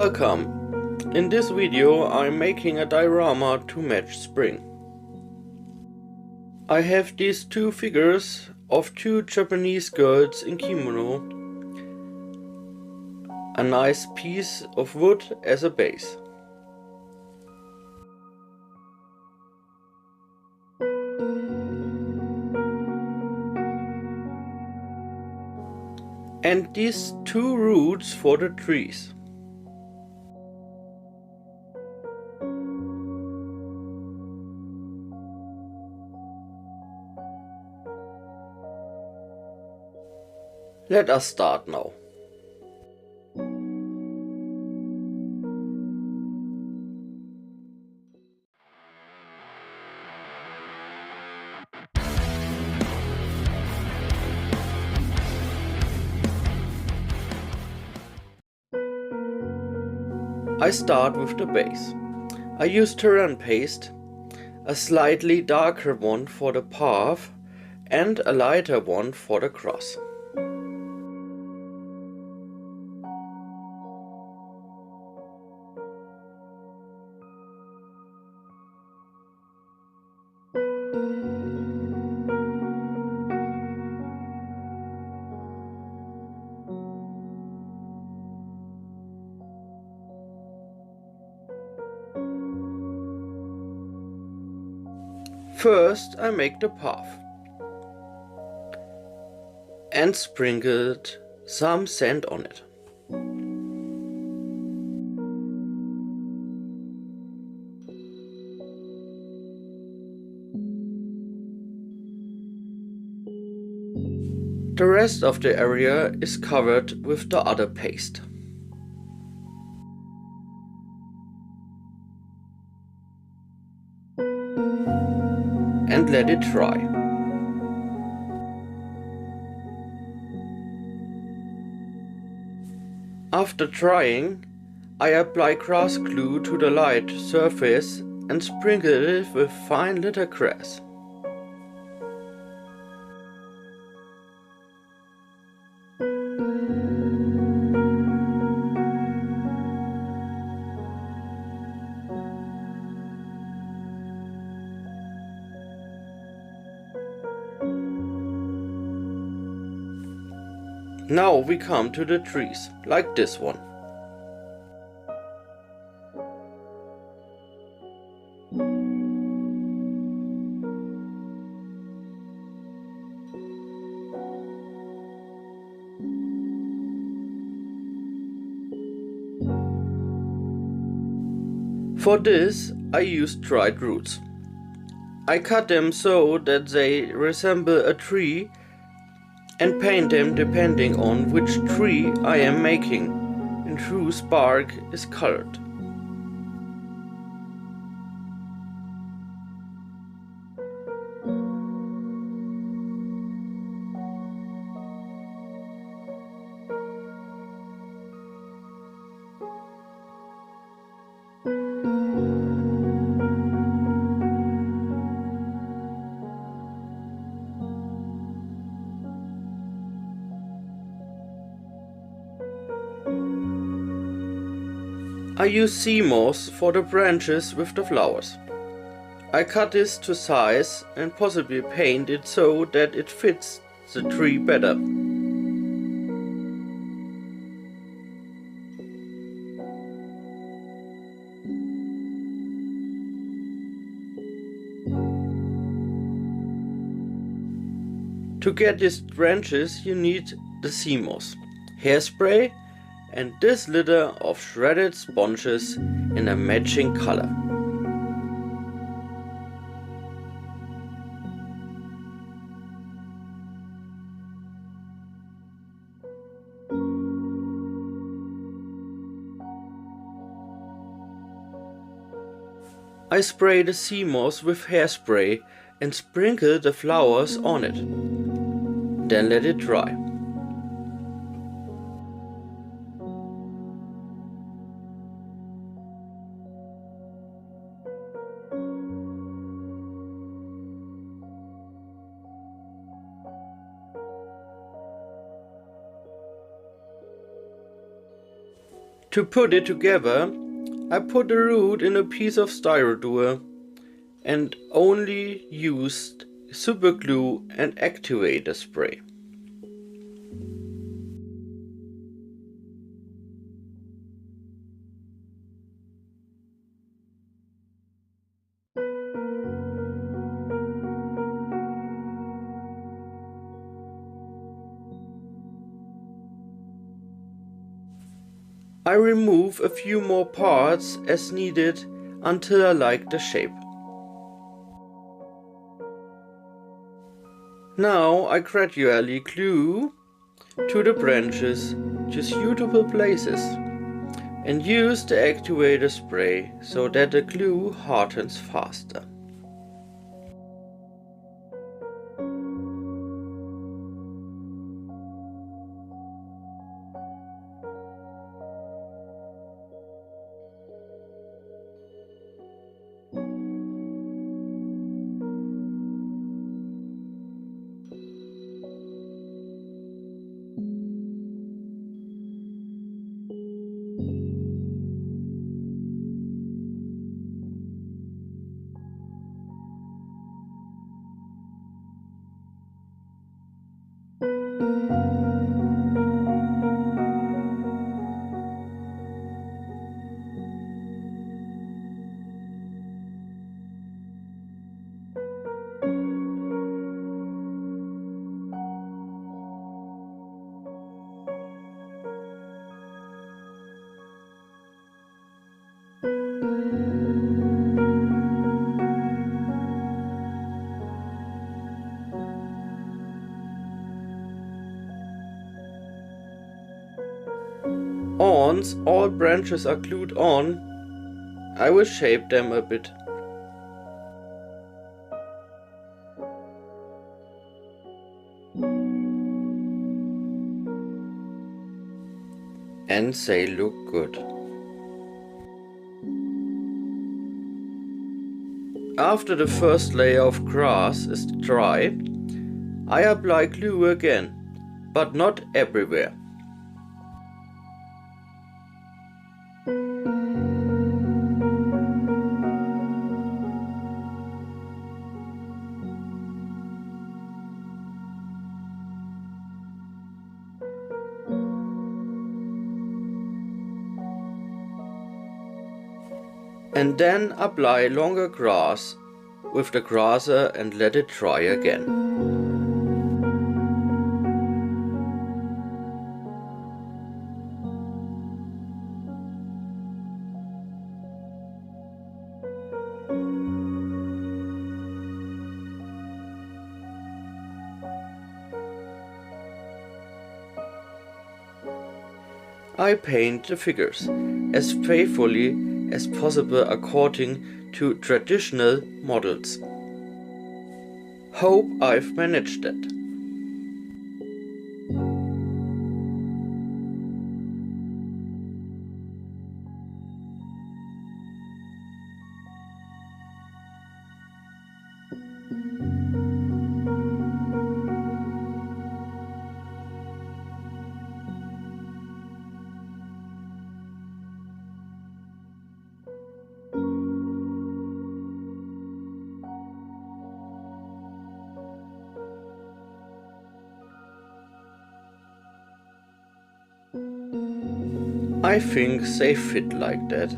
Welcome! In this video I'm making a diorama to match spring. I have these two figures of two Japanese girls in kimono, a nice piece of wood as a base. And these two roots for the trees. Let us start now. I start with the base. I use terrain paste, a slightly darker one for the path and a lighter one for the cross. First I make the path and sprinkled some sand on it. The rest of the area is covered with the other paste. And let it dry. After drying, I apply grass glue to the light surface and sprinkle it with fine litter grass. Now we come to the trees, like this one. For this I used dried roots. I cut them so that they resemble a tree and paint them depending on which tree I am making and whose bark is colored. I use sea moss for the branches with the flowers. I cut this to size and possibly paint it so that it fits the tree better. To get these branches you need the sea moss, hairspray and this litter of shredded sponges in a matching color. I spray the sea moss with hairspray and sprinkle the flowers on it. Then let it dry. To put it together, I put the root in a piece of styrodur and only used superglue and activator spray. I remove a few more parts as needed until I like the shape. Now I gradually glue to the branches to suitable places and use the activator spray so that the glue hardens faster. Once all branches are glued on, I will shape them a bit. And they look good. After the first layer of grass is dry, I apply glue again, but not everywhere. And then apply longer grass with the grasser and let it dry again. I paint the figures as faithfully as possible according to traditional models. Hope I've managed that. I think they fit like that.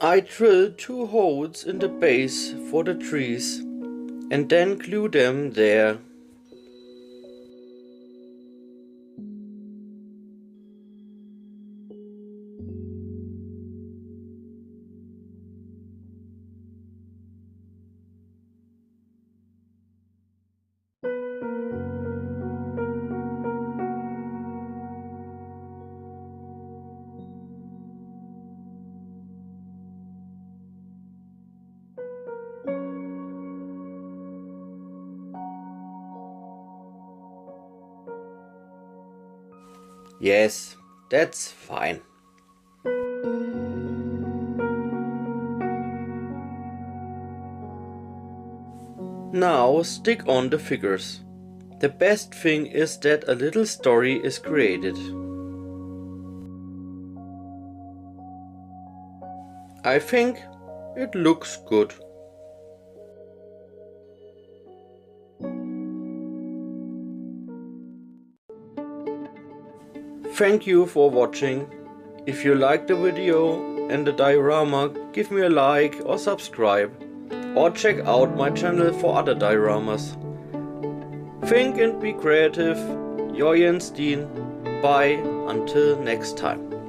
I drill 2 holes in the base for the trees and then glue them there. Yes, That's fine. Now stick on the figures. The best thing is that a little story is created. I think it looks good. Thank you for watching. If you liked the video and the diorama, give me a like or subscribe. Or check out my channel for other dioramas. Think and be creative. Your Jens Dien. Bye until next time.